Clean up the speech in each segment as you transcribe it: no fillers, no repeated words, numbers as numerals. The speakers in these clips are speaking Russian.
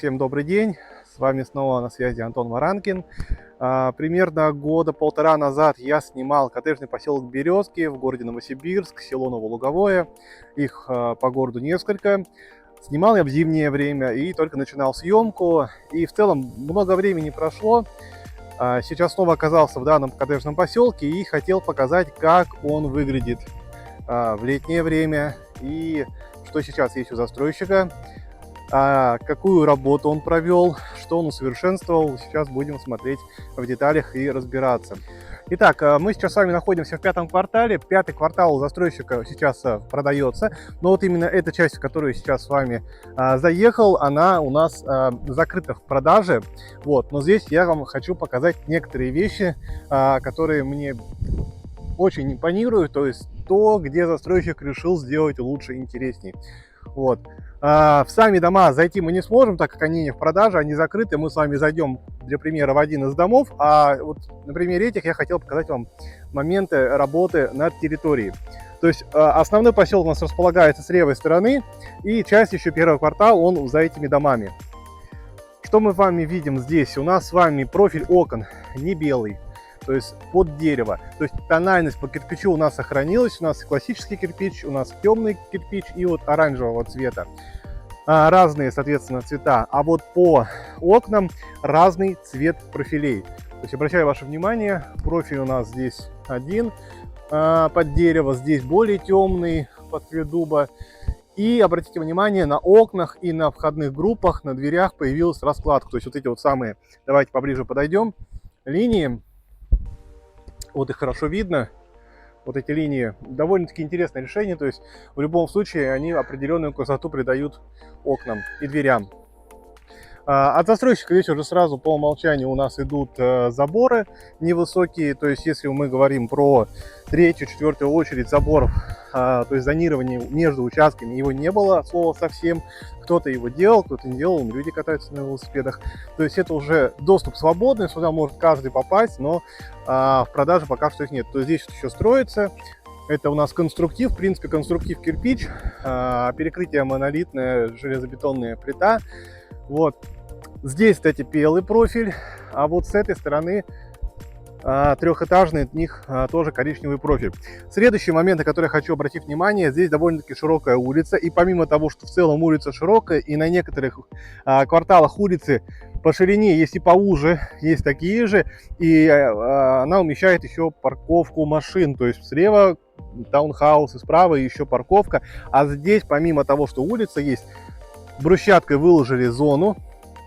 Всем добрый день, с вами снова на связи Антон Варанкин. Примерно года полтора назад я снимал коттеджный поселок Березки в городе Новосибирск, село Новолуговое. Их по городу несколько. Снимал я в зимнее время и только начинал съемку. И в целом много времени прошло. Сейчас снова оказался в данном коттеджном поселке и хотел показать, как он выглядит в летнее время и что сейчас есть у застройщика. Какую работу он провел, что он усовершенствовал, сейчас будем смотреть в деталях и разбираться. Итак, мы сейчас с вами находимся в пятом квартале. Пятый квартал у застройщика сейчас продается, но вот именно эта часть, в которую сейчас с вами заехал, она у нас закрыта в продаже. Вот, но здесь я вам хочу показать некоторые вещи, которые мне очень импонируют, то есть то, где застройщик решил сделать лучше и интереснее. Вот. В сами дома зайти мы не сможем, так как они не в продаже, они закрыты. Мы с вами зайдем, для примера, в один из домов. А вот на примере этих я хотел показать вам моменты работы над территорией. То есть основной поселок у нас располагается с левой стороны, и часть еще первого квартала, он за этими домами. Что мы с вами видим здесь? У нас с вами профиль окон не белый, то есть под дерево. То есть тональность по кирпичу у нас сохранилась. У нас классический кирпич, у нас темный кирпич и вот оранжевого цвета. Разные, соответственно, цвета. А вот по окнам разный цвет профилей. То есть обращаю ваше внимание, профиль у нас здесь один под дерево, здесь более темный под цвет дуба. И обратите внимание, на окнах и на входных группах, на дверях появилась раскладка. То есть вот эти вот самые, давайте поближе подойдем, линии. Вот их хорошо видно, вот эти линии. Довольно-таки интересное решение, то есть в любом случае они определенную красоту придают окнам и дверям. От застройщика здесь уже сразу по умолчанию у нас идут заборы невысокие, то есть если мы говорим про третью, четвертую очередь заборов, то есть зонирование между участками, его не было слова совсем. Кто-то его делал, кто-то не делал, люди катаются на велосипедах. То есть это уже доступ свободный, сюда может каждый попасть, но в продаже пока что их нет. То есть здесь еще строится. Это у нас конструктив, в принципе конструктив кирпич, перекрытие монолитная железобетонная плита. Вот. Здесь, кстати, белый профиль, а вот с этой стороны трехэтажный, от них тоже коричневый профиль. Следующий момент, на который я хочу обратить внимание, здесь довольно-таки широкая улица, и помимо того, что в целом улица широкая, и на некоторых кварталах улицы по ширине есть и поуже, есть такие же, и она умещает еще парковку машин, то есть слева таунхаус, и справа еще парковка, а здесь помимо того, что улица есть, брусчаткой выложили зону.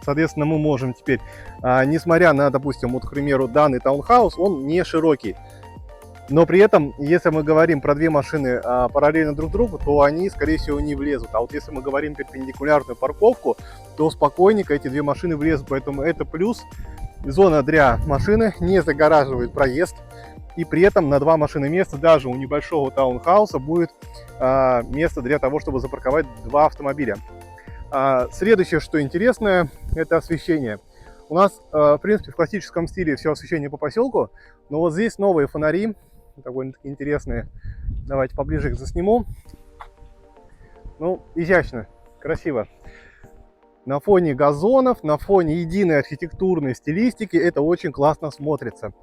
Соответственно, мы можем теперь, несмотря на, допустим, вот, к примеру, данный таунхаус, он не широкий. Но при этом, если мы говорим про две машины параллельно друг другу, то они, скорее всего, не влезут. А вот если мы говорим перпендикулярную парковку, то спокойненько эти две машины влезут. Поэтому это плюс. Зона для машины не загораживает проезд. И при этом на два машины места даже у небольшого таунхауса будет место для того, чтобы запарковать два автомобиля. Следующее, что интересное, это освещение. У нас, в принципе, в классическом стиле все освещение по поселку, но вот здесь новые фонари, довольно-таки интересные. Давайте поближе их засниму. Ну, изящно, красиво. На фоне газонов, на фоне единой архитектурной стилистики это очень классно смотрится.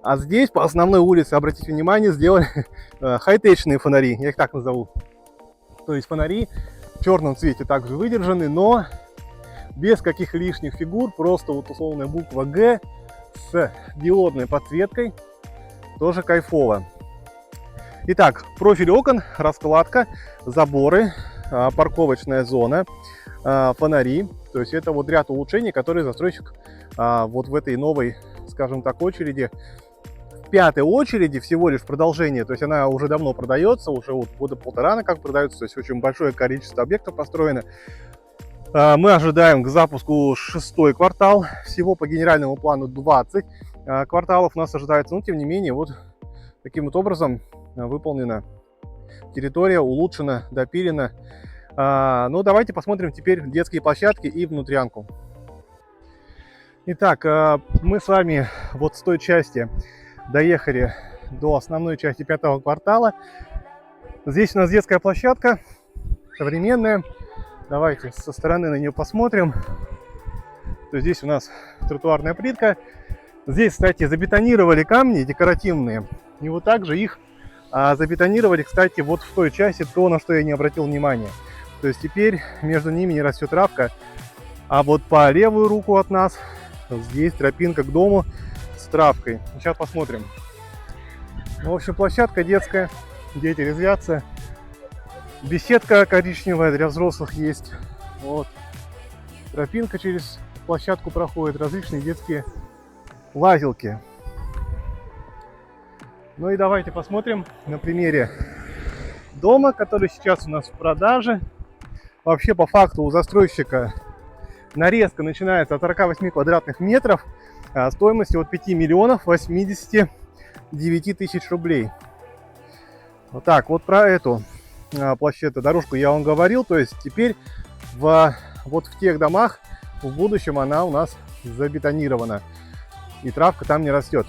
А здесь, по основной улице, обратите внимание, сделали хай-течные фонари, я их так назову. То есть фонари в черном цвете также выдержаны, но без каких лишних фигур, просто вот условная буква Г с диодной подсветкой, тоже кайфово. Итак, профиль окон, раскладка, заборы, парковочная зона, фонари. То есть это вот ряд улучшений, которые застройщик вот в этой новой, скажем так, очереди, в пятой очереди всего лишь продолжение, то есть она уже давно продается, уже вот года полтора она как продается, то есть очень большое количество объектов построено. Мы ожидаем к запуску шестой квартал, всего по генеральному плану 20 кварталов нас ожидается, но тем не менее вот таким вот образом выполнена территория, улучшена, допилена. Ну давайте посмотрим теперь детские площадки и внутрянку. Итак, мы с вами вот с той части доехали до основной части пятого квартала. Здесь у нас детская площадка современная. Давайте со стороны на нее посмотрим. То есть здесь у нас тротуарная плитка. Здесь, кстати, забетонировали камни декоративные. И вот также их забетонировали, кстати, вот в той части, то, на что я не обратил внимания. То есть теперь между ними не растет травка. А вот по левую руку от нас здесь тропинка к дому с травкой. Сейчас посмотрим. В общем, площадка детская. Дети резвятся. Беседка коричневая для взрослых есть. Вот. Тропинка через площадку проходит. Различные детские лазилки. Ну и давайте посмотрим на примере дома, который сейчас у нас в продаже. Вообще, по факту, у застройщика нарезка начинается от 48 квадратных метров стоимостью от 5 миллионов 89 тысяч рублей. Вот так, вот про эту площадку, дорожку я вам говорил. То есть теперь вот в тех домах в будущем она у нас забетонирована. И травка там не растет.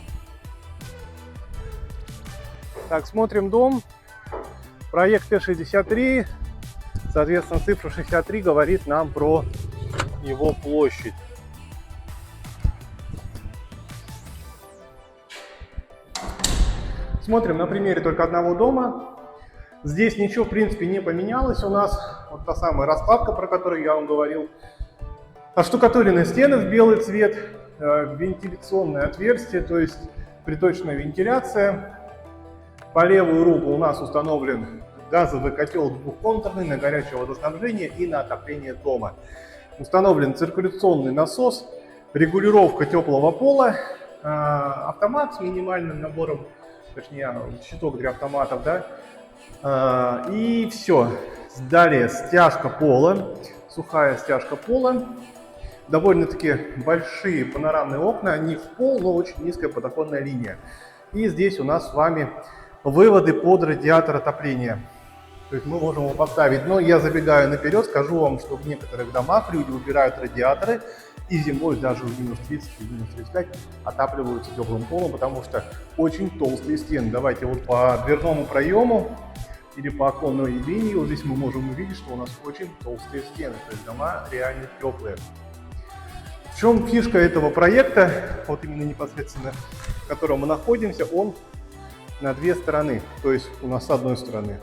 Так, смотрим дом. Проект Т-63. Соответственно, цифра 63 говорит нам про его площадь. Смотрим на примере только одного дома. Здесь ничего, в принципе, не поменялось у нас. Вот та самая раскладка, про которую я вам говорил. Оштукатуренные стены в белый цвет. Вентиляционное отверстие, то есть приточная вентиляция. По левую руку у нас установлен газовый котел двухконтурный на горячее водоснабжение и на отопление дома. Установлен циркуляционный насос, регулировка теплого пола, автомат с минимальным набором, точнее, щиток для автоматов, да, и все. Далее стяжка пола, сухая стяжка пола. Довольно-таки большие панорамные окна, не в пол, но очень низкая подоконная линия. И здесь у нас с вами выводы под радиатор отопления. То есть мы можем его поставить. Но я забегаю наперед, скажу вам, что в некоторых домах люди убирают радиаторы и зимой даже в минус 30 и минус 35 отапливаются теплым полом, потому что очень толстые стены. Давайте вот по дверному проему или по оконной линии, вот здесь мы можем увидеть, что у нас очень толстые стены. То есть дома реально теплые. В чем фишка этого проекта, вот именно непосредственно, в котором мы находимся, он на две стороны. То есть у нас с одной стороны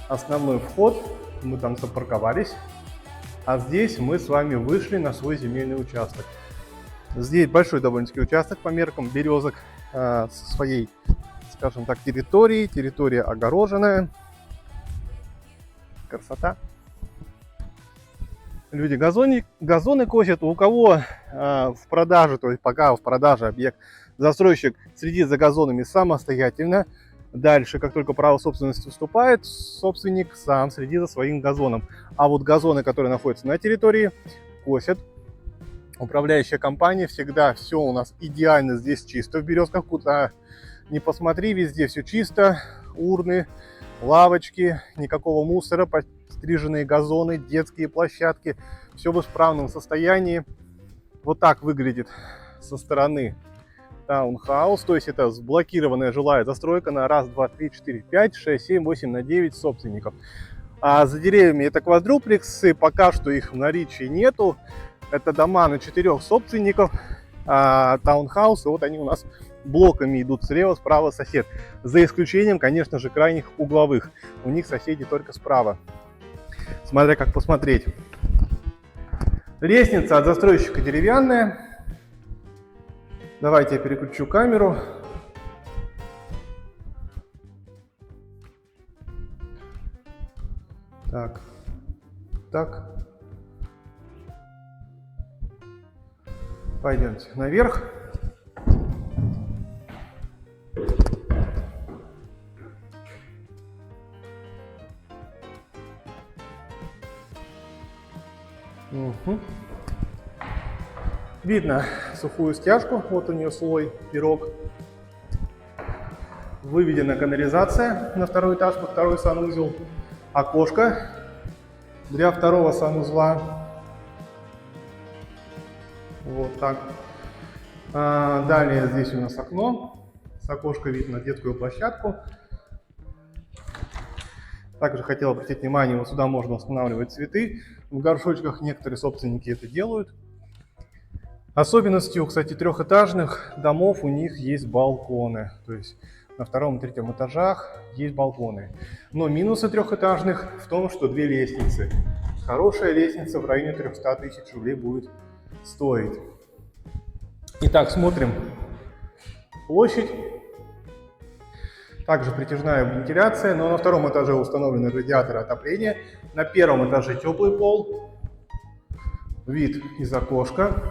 основной вход, мы там запарковались, а здесь мы с вами вышли на свой земельный участок. Здесь большой довольно-таки участок по меркам березок, со своей, скажем так, территорией. Территория огороженная. Красота. Люди газоны косят. У кого в продаже, то есть пока в продаже объект, застройщик следит за газонами самостоятельно. Дальше, как только право собственности уступает, собственник сам следит за своим газоном. А вот газоны, которые находятся на территории, косят управляющая компания. Всегда все у нас идеально здесь чисто. В Березках куда ни посмотри, везде все чисто. Урны, лавочки, никакого мусора, подстриженные газоны, детские площадки. Все в исправном состоянии. Вот так выглядит со стороны таунхаус, то есть это сблокированная жилая застройка на 1, 2, 3, 4, 5, 6, 7, 8, на 9 собственников. А за деревьями это квадруплексы, пока что их в наличии нету. Это дома на 4 собственников, таунхаусы, вот они у нас блоками идут слева, справа сосед. За исключением, конечно же, крайних угловых. У них соседи только справа. Смотря как посмотреть. Лестница от застройщика деревянная. Давайте я переключу камеру. Так. Так. Пойдемте наверх. Угу. Видно сухую стяжку, вот у нее слой, пирог. Выведена канализация на второй этаж, под второй санузел. Окошко для второго санузла. Вот так. Далее здесь у нас окно. С окошка видно детскую площадку. Также хотел обратить внимание, вот сюда можно устанавливать цветы. В горшочках некоторые собственники это делают. Особенностью, кстати, трехэтажных домов у них есть балконы. То есть на втором и третьем этажах есть балконы. Но минусы трехэтажных в том, что две лестницы. Хорошая лестница в районе 300 тысяч рублей будет стоить. Итак, смотрим площадь. Также притяжная вентиляция, но на втором этаже установлены радиаторы отопления. На первом этаже теплый пол. Вид из окошка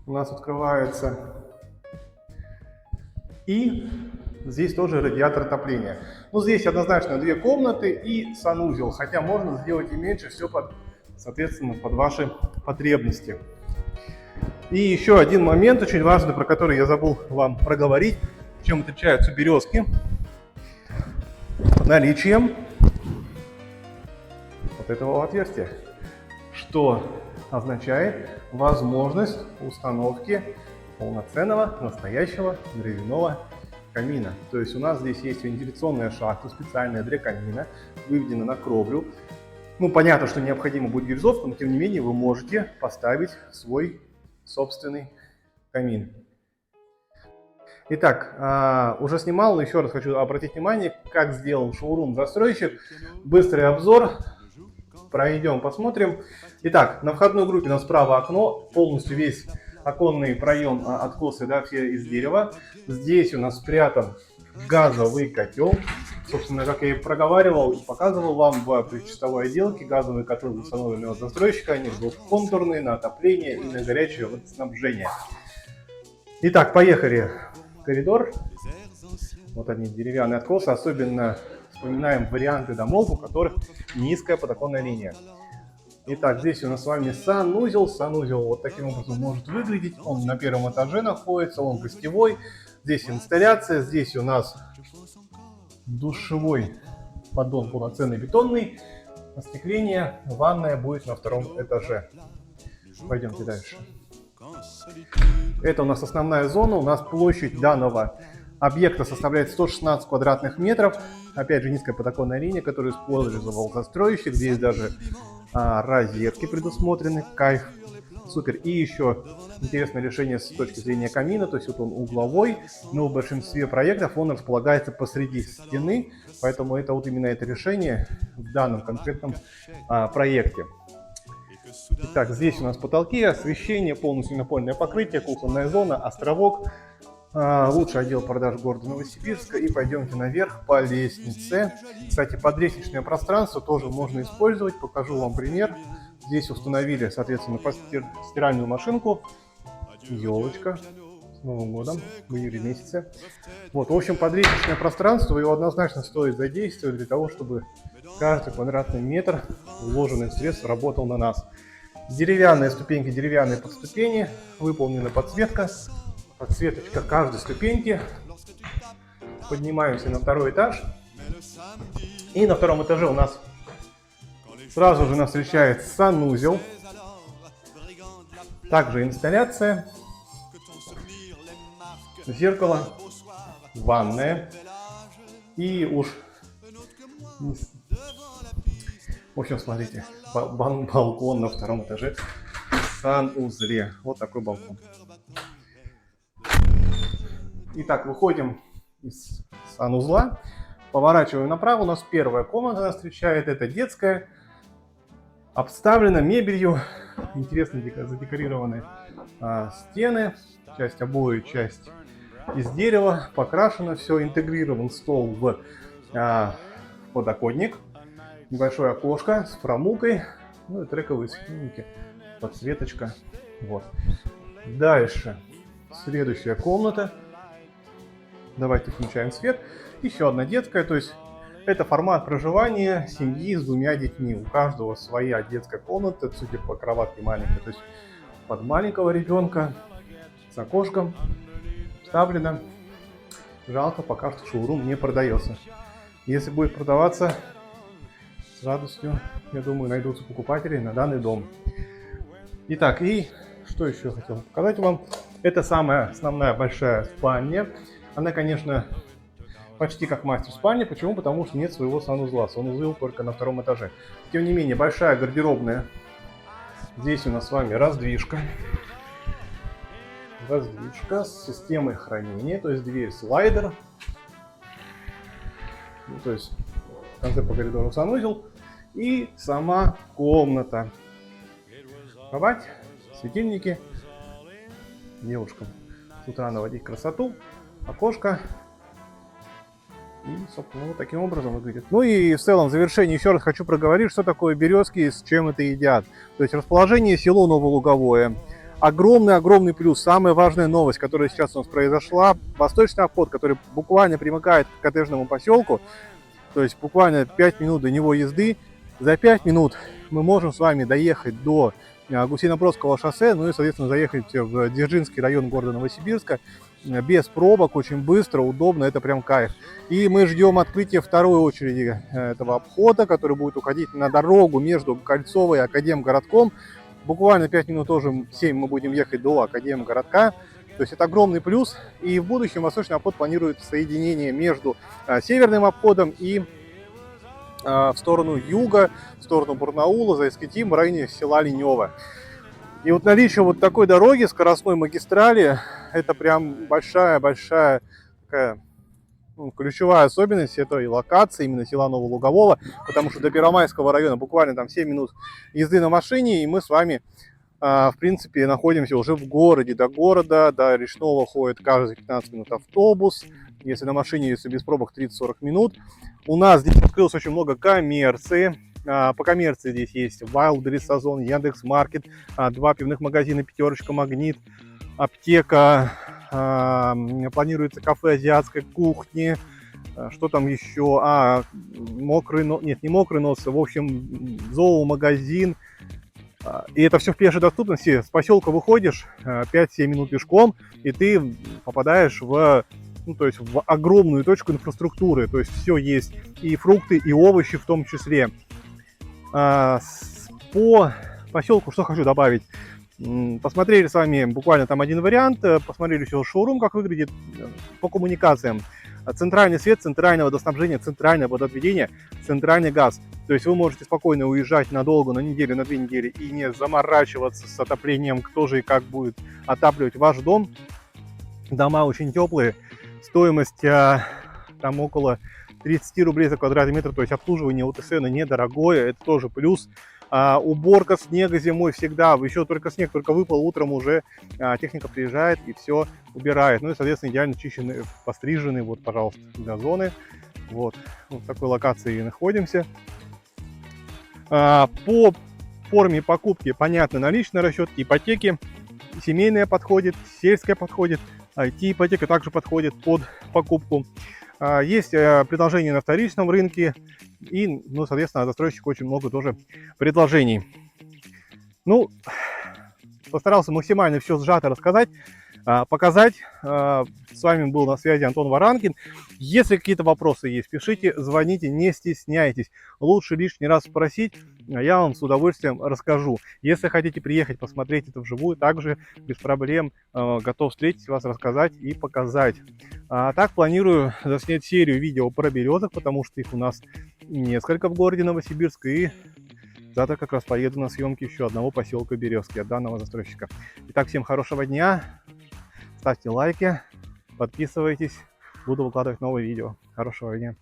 у нас открывается. И здесь тоже радиатор отопления. Ну, здесь однозначно две комнаты и санузел, хотя можно сделать и меньше, все соответственно под ваши потребности. И еще один момент очень важный, про который я забыл вам проговорить, чем отличаются березки. Наличием вот этого отверстия, что означает возможность установки полноценного настоящего дровяного камина. То есть у нас здесь есть вентиляционная шахта специальная для камина, выведена на кровлю. Ну, понятно, что необходимо будет гильзовка, но тем не менее вы можете поставить свой собственный камин. Итак, уже снимал, но еще раз хочу обратить внимание, как сделал шоурум-застройщик. Быстрый обзор. Пройдем, посмотрим. Итак, на входной группе у нас справа окно, полностью весь оконный проем, откосы, да, все из дерева. Здесь у нас спрятан газовый котел. Собственно, как я и проговаривал и показывал вам в предчистовой отделке, газовый котел установленный от застройщика, они двухконтурные, на отопление и на горячее водоснабжение. Итак, поехали. Коридор. Вот они, деревянные откосы. Особенно вспоминаем варианты домов, у которых низкая подоконная линия. Итак, здесь у нас с вами санузел. Санузел вот таким образом может выглядеть. Он на первом этаже находится, он гостевой. Здесь инсталляция, здесь у нас душевой поддон полноценный бетонный. Остекление, ванная будет на втором этаже. Пойдемте дальше. Это у нас основная зона. У нас площадь данного объекта составляет 116 квадратных метров. Опять же, низкая подоконная линия, которую использовал застройщик. Здесь даже розетки предусмотрены. Кайф. Супер. И еще интересное решение с точки зрения камина. То есть вот он угловой, но в большинстве проектов он располагается посреди стены. Поэтому это вот именно это решение в данном конкретном проекте. Итак, здесь у нас потолки, освещение, полностью напольное покрытие, кухонная зона, островок. Лучший отдел продаж города Новосибирска. И пойдемте наверх по лестнице. Кстати, подлестничное пространство тоже можно использовать. Покажу вам пример. Здесь установили, соответственно, стиральную машинку. Елочка. С Новым годом, в июле месяце. Вот, в общем, подлестничное пространство, его однозначно стоит задействовать для того, чтобы каждый квадратный метр вложенных средств работал на нас. Деревянные ступеньки, деревянные подступени, выполнена подсветка. Подсветочка каждой ступеньки. Поднимаемся на второй этаж. И на втором этаже у нас сразу же нас встречает санузел. Также инсталляция. Зеркало. Ванная. И уж... В общем, смотрите. Балкон на втором этаже. В санузле. Вот такой балкон. Итак, выходим из санузла, поворачиваем направо. У нас первая комната нас встречает, это детская, обставлена мебелью, интересно задекорированы стены, часть обои, часть из дерева, покрашено все, интегрирован стол в подоконник, небольшое окошко с фрамугой, ну и трековые светильники, подсветочка, вот. Дальше, следующая комната. Давайте включаем свет. Еще одна детская, то есть это формат проживания семьи с двумя детьми. У каждого своя детская комната, судя по кроватке маленькая, то есть под маленького ребенка с окошком вставлено. Жалко, пока что шоурум не продается. Если будет продаваться, с радостью, я думаю, найдутся покупатели на данный дом. Итак, и что еще хотел показать вам. Это самая основная большая спальня. Она, конечно, почти как мастер спальни. Почему? Потому что нет своего санузла. Санузел только на втором этаже. Тем не менее, большая гардеробная. Здесь у нас с вами раздвижка. Воздвижка с системой хранения, то есть дверь слайдер. Ну, то есть в конце по коридору санузел. И сама комната. Кровать, светильники. Девушкам с утра наводить красоту. Окошко. И, собственно, вот таким образом выглядит. Ну и в целом, в завершении еще раз хочу проговорить, что такое березки и с чем это едят. То есть расположение село Новолуговое. Огромный плюс, самая важная новость, которая сейчас у нас произошла. Восточный обход, который буквально примыкает к коттеджному поселку. То есть буквально 5 минут до него езды. За 5 минут мы можем с вами доехать до Гусейно-Бродского шоссе, ну и, соответственно, заехать в Дзержинский район города Новосибирска. Без пробок, очень быстро, удобно, это прям кайф. И мы ждем открытия второй очереди этого обхода, который будет уходить на дорогу между Кольцовой и Академгородком. Буквально 5 минут, тоже 7 мы будем ехать до Академгородка. То есть это огромный плюс. И в будущем Восточный обход планирует соединение между Северным обходом и в сторону юга, в сторону Барнаула, за Искитим, в районе села Ленево. И вот наличие вот такой дороги, скоростной магистрали, это прям большая такая, ключевая особенность этой локации, именно села Новолугового, потому что до Первомайского района буквально там 7 минут езды на машине, и мы с вами, в принципе, находимся уже в городе. До города, до Речного ходит каждые 15 минут автобус, если на машине, если без пробок, 30-40 минут. У нас здесь открылось очень много коммерции. По коммерции здесь есть Wildberries, Озон, Яндекс.Маркет, 2 пивных магазина, Пятерочка, Магнит, аптека, планируется кафе азиатской кухни, что там еще, мокрый нос, нет, не мокрый нос, в общем, зоомагазин. И это все в пешей доступности. С поселка выходишь 5-7 минут пешком, и ты попадаешь в огромную точку инфраструктуры. То есть все есть, и фрукты, и овощи в том числе. По поселку что хочу добавить. Посмотрели с вами буквально там один вариант, посмотрели еще шоурум, как выглядит. По коммуникациям: центральный свет, центральное водоснабжение, центральное водоотведение, центральный газ. То есть вы можете спокойно уезжать надолго, на неделю, на 2 недели, и не заморачиваться с отоплением, кто же и как будет отапливать ваш дом. Дома очень теплые, стоимость там около 30 рублей за квадратный метр, то есть обслуживание УТС недорогое, это тоже плюс. Уборка снега зимой всегда, еще только снег только выпал, утром уже техника приезжает и все убирает. Ну и, соответственно, идеально чищенные, постриженные, вот, пожалуйста, газоны. Вот в такой локации находимся. По форме покупки понятно: наличный расчет, ипотеки, семейная подходит, сельская подходит, IT-ипотека также подходит под покупку. Есть предложения на вторичном рынке и, ну, соответственно, от застройщика очень много тоже предложений. Ну, постарался максимально все сжато рассказать, показать. С вами был на связи Антон Варанкин. Если какие-то вопросы есть, пишите, звоните, не стесняйтесь. Лучше лишний раз спросить, я вам с удовольствием расскажу. Если хотите приехать посмотреть это вживую, также без проблем готов встретить вас, рассказать и показать. А так планирую заснять серию видео про березок, потому что их у нас несколько в городе Новосибирск, и завтра как раз поеду на съемки еще одного поселка Березки от данного застройщика. Итак, всем хорошего дня, ставьте лайки, подписывайтесь, буду выкладывать новые видео. Хорошего дня.